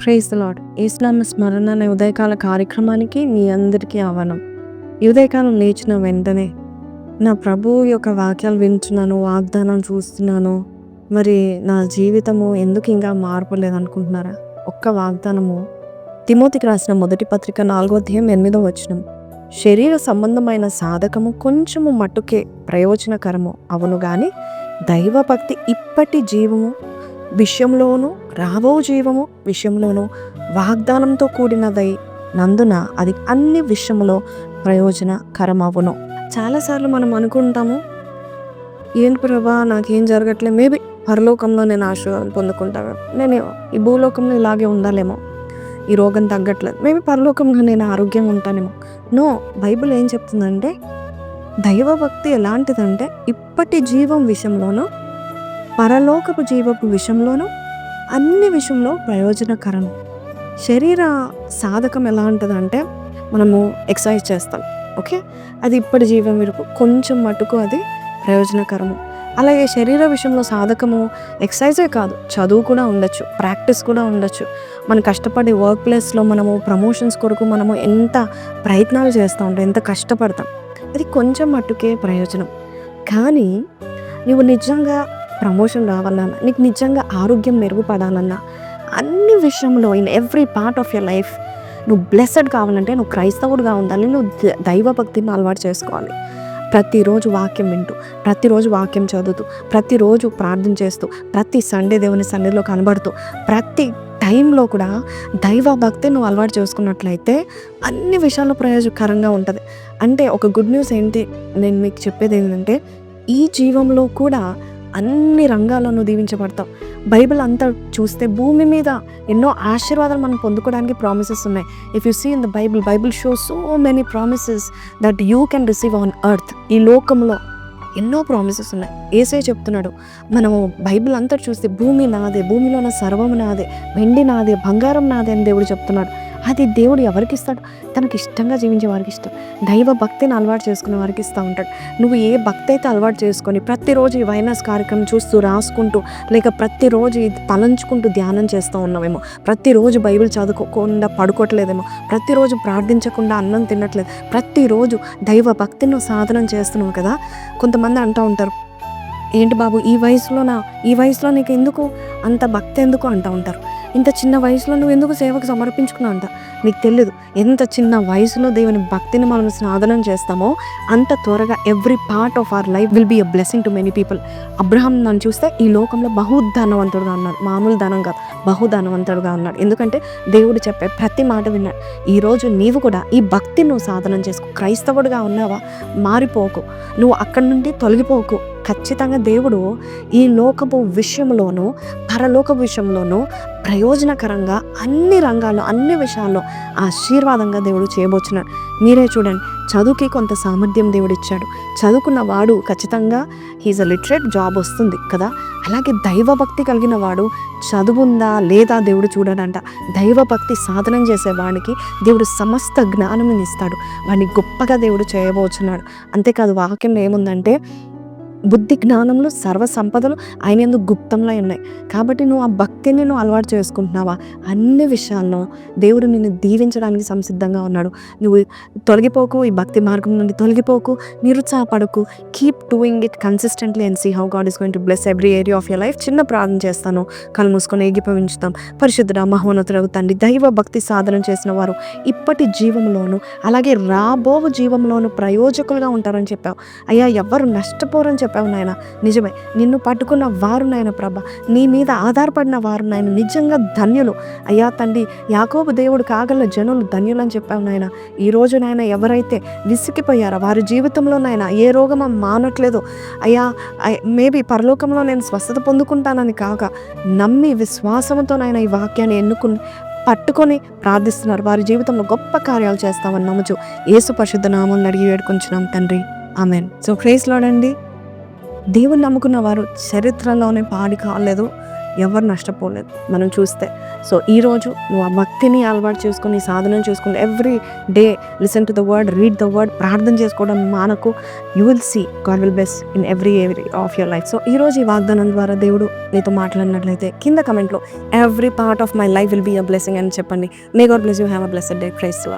Praise the lord. యేసునామ స్మరణ అనే ఉదయకాల కార్యక్రమానికి మీ అందరికీ ఆహ్వానం. ఈ ఉదయకాలం లేచిన వెంటనే నా ప్రభువు యొక్క వాక్యాలు వింటున్నాను, వాగ్దానం చూస్తున్నాను. మరి నా జీవితము ఎందుకు ఇంకా మార్పు లేదనుకుంటున్నారా? ఒక్క వాగ్దానము తిమోతికి రాసిన మొదటి పత్రిక 4వ అధ్యాయం 8వ వచనం. శరీర సంబంధమైన సాధకము కొంచెము మట్టుకే ప్రయోజనకరము అవును గాని దైవభక్తి ఇప్పటి జీవము విషయంలోనూ రాబో జీవము విషయంలోనూ వాగ్దానంతో కూడినదై నందున అది అన్ని విషయంలో ప్రయోజనకరమవును. చాలాసార్లు మనం అనుకుంటాము, ఏంటి ప్రభా నాకేం జరగట్లేదు, మేబీ పరలోకంలో నేను ఆశీర్వాదం పొందుకుంటాను, నేను ఈ భూలోకంలో ఇలాగే ఉండాలేమో, ఈ రోగం తగ్గట్లేదు, మేబీ పరలోకంలో నేను ఆరోగ్యంగా ఉంటానేమో. నో, బైబిల్ ఏం చెప్తుందంటే దైవభక్తి ఎలాంటిదంటే ఇప్పటి జీవం విషయంలోనూ పరలోకపు జీవపు విషయంలోనూ అన్ని విషయంలో ప్రయోజనకరం. శరీర సాధకం ఎలా ఉంటుందంటే మనము ఎక్సర్సైజ్ చేస్తాం, ఓకే, అది ఇప్పటి జీవం వరకు కొంచెం మటుకు అది ప్రయోజనకరము. అలాగే శరీర విషయంలో సాధకము ఎక్సర్సైజే కాదు, చదువు కూడా ఉండొచ్చు, ప్రాక్టీస్ కూడా ఉండొచ్చు. మనం కష్టపడి వర్క్ ప్లేస్లో మనము ప్రమోషన్స్ కొరకు మనము ఎంత ప్రయత్నాలు చేస్తూ ఉంటాం, ఎంత కష్టపడతాం, అది కొంచెం మట్టుకే ప్రయోజనం. కానీ నువ్వు నిజంగా ప్రమోషన్ రావాలన్నా, నీకు నిజంగా ఆరోగ్యం మెరుగుపడాలన్నా, అన్ని విషయంలో in every part of your life నువ్వు బ్లెస్సడ్ కావాలంటే నువ్వు క్రైస్తవుడుగా ఉండాలి, నువ్వు దైవభక్తిని అలవాటు చేసుకోవాలి. ప్రతిరోజు వాక్యం వింటూ, ప్రతిరోజు వాక్యం చదువుతూ, ప్రతిరోజు ప్రార్థన చేస్తూ, ప్రతి సండే దేవుని సన్నిధిలో కనబడుతూ, ప్రతి టైంలో కూడా దైవభక్తి నువ్వు అలవాటు చేసుకున్నట్లయితే అన్ని విషయాల్లో ప్రయోజనకరంగా ఉంటుంది. అంటే ఒక గుడ్ న్యూస్ ఏంటి నేను మీకు చెప్పేది ఏంటంటే, ఈ జీవంలో కూడా అన్ని రంగాల్లోనూ దీవించబడతావు. బైబిల్ అంతా చూస్తే భూమి మీద ఎన్నో ఆశీర్వాదాలు మనం పొందుకోవడానికి ప్రామిసెస్ ఉన్నాయి. If you see in the Bible shows so many promises that you can receive on earth. ఈ లోకంలో ఎన్నో ప్రామిసెస్ ఉన్నాయి. యేసే చెప్తున్నాడు, మనము బైబిల్ అంతా చూస్తే భూమి నాదే, భూమిలో ఉన్న సర్వము నాదే, వెండి నాదే, బంగారం నాదే అని దేవుడు చెప్తున్నాడు. అది దేవుడు ఎవరికి ఇస్తాడు? తనకి ఇష్టంగా జీవించే వారికి ఇష్టం, దైవ భక్తిని అలవాటు చేసుకునే వారికి ఇస్తూ ఉంటాడు. నువ్వు ఏ భక్తి అయితే అలవాటు చేసుకొని ప్రతిరోజు ఈ వైనస్ కార్యక్రమం చూస్తూ రాసుకుంటూ, లేక ప్రతిరోజు ఇది పలంచుకుంటూ ధ్యానం చేస్తూ ఉన్నావేమో, ప్రతిరోజు బైబిల్ చదువుకోకుండా పడుకోవట్లేదేమో, ప్రతిరోజు ప్రార్థించకుండా అన్నం తినట్లేదు, ప్రతిరోజు దైవ భక్తిని నువ్వు సాధనం చేస్తున్నావు కదా. కొంతమంది అంటూ ఉంటారు, ఏంటి బాబు ఈ వయసులో నీకు ఎందుకు అంత భక్తి ఎందుకు అంటూ ఉంటారు. ఇంత చిన్న వయసులో నువ్వు ఎందుకు సేవకు సమర్పించుకున్నావు అంట. నీకు తెలియదు, ఎంత చిన్న వయసులో దేవుని భక్తిని మనం సాధనం చేస్తామో అంత త్వరగా every part of our life will be a blessing to many people. Abraham నన్ను చూస్తే ఈ లోకంలో బహుధనవంతుడుగా ఉన్నాడు, మామూలు ధనం కాదు, బహుధనవంతుడుగా ఉన్నాడు. ఎందుకంటే దేవుడు చెప్పే ప్రతి మాట విన్నాడు. ఈరోజు నీవు కూడా ఈ భక్తిని నువ్వు సాధనం చేసుకో. క్రైస్తవుడిగా ఉన్నావా, మారిపోకు, నువ్వు అక్కడి నుండి తొలగిపోకు. ఖచ్చితంగా దేవుడు ఈ లోకపు విషయంలోనూ పరలోక విషయంలోనూ ప్రయోజనకరంగా అన్ని రంగాల్లో అన్ని విషయాల్లో ఆశీర్వాదంగా దేవుడు చేయబోతున్నాడు. మీరే చూడండి, చదువుకి కొంత సామర్థ్యం దేవుడు ఇచ్చాడు. చదువుకున్న వాడు ఖచ్చితంగా హీజ్ అ లిటరేట్, జాబ్ వస్తుంది కదా. అలాగే దైవభక్తి కలిగిన వాడు చదువుందా లేదా దేవుడు చూడడంట. దైవభక్తి సాధనం చేసేవాడికి దేవుడు సమస్త జ్ఞానం ఇస్తాడు, వాడిని గొప్పగా దేవుడు చేయబోతున్నాడు. అంతేకాదు, వాక్యంలో ఏముందంటే బుద్ధి జ్ఞానములు సర్వ సంపదలు ఆయన యందు గుప్తంలో ఉన్నాయి. కాబట్టి నువ్వు ఆ భక్తిని నువ్వు అలవాటు చేసుకుంటున్నావా, అన్ని విషయాల్లో దేవుడు నిన్ను దీవించడానికి సంసిద్ధంగా ఉన్నాడు. నువ్వు తొలగిపోకు, ఈ భక్తి మార్గం నుండి తొలగిపోకు, నిరుత్సాహపడకు. Keep doing it consistently and see how God is going to bless every area of your life. చిన్న ప్రార్థన చేస్తాను, కళ్ళు మూసుకొని ఏకీభవించుతాం. పరిశుద్ధుడా మహోన్నతుడగు తండ్రి, దైవ భక్తి సాధన చేసిన వారు ఇప్పటి జీవంలోను అలాగే రాబో జీవంలోను ప్రయోజకులుగా ఉంటారని చెప్పావు అయ్యా. ఎవరు నష్టపోరని చెప్పావు నాయన. నిజమే, నిన్ను పట్టుకున్న వారు నాయన ప్రభ, నీ మీద ఆధారపడిన వారు నాయన నిజంగా ధన్యులు అయ్యా తండ్రి. యాకోబు దేవుడు కాగల జనులు ధన్యులు అని చెప్పావు నాయన. ఈరోజు నాయన ఎవరైతే విసిగిపోయారో వారి జీవితంలో నాయన ఏ రోగం మానట్లేదు అయ్యా, మేబీ పరలోకంలో నేను స్వస్థత పొందుకుంటానని కాక నమ్మి విశ్వాసంతో నాయన ఈ వాక్యాన్ని పట్టుకొని ప్రార్థిస్తున్నారు. వారి జీవితంలో గొప్ప కార్యాలు చేస్తామని నమ్ముచు యేసు పరిశుద్ధ నామమున అడిగి వేడుకొంచున్నాం తండ్రి, ఆమేన్. సో ప్రైజ్ లార్డ్ అండి. దేవుని నమ్ముకున్న వారు చరిత్రలోనే పాడి కాలేదు, ఎవరు నష్టపోలేదు మనం చూస్తే. సో ఈరోజు నువ్వు ఆ భక్తిని అలవాటు చేసుకొని, సాధన చేసుకుని every day listen to the word, read the word, ప్రార్థన చేసుకోవడం మానకు. You will see God will best in every area of your life. So ఈరోజు ఈ వాగ్దానం ద్వారా దేవుడు నీతో మాట్లాడినట్లయితే కింద కమెంట్లో every part of my life will be a blessing అని చెప్పండి. May God bless you. Have a blessed day. Praise the lord.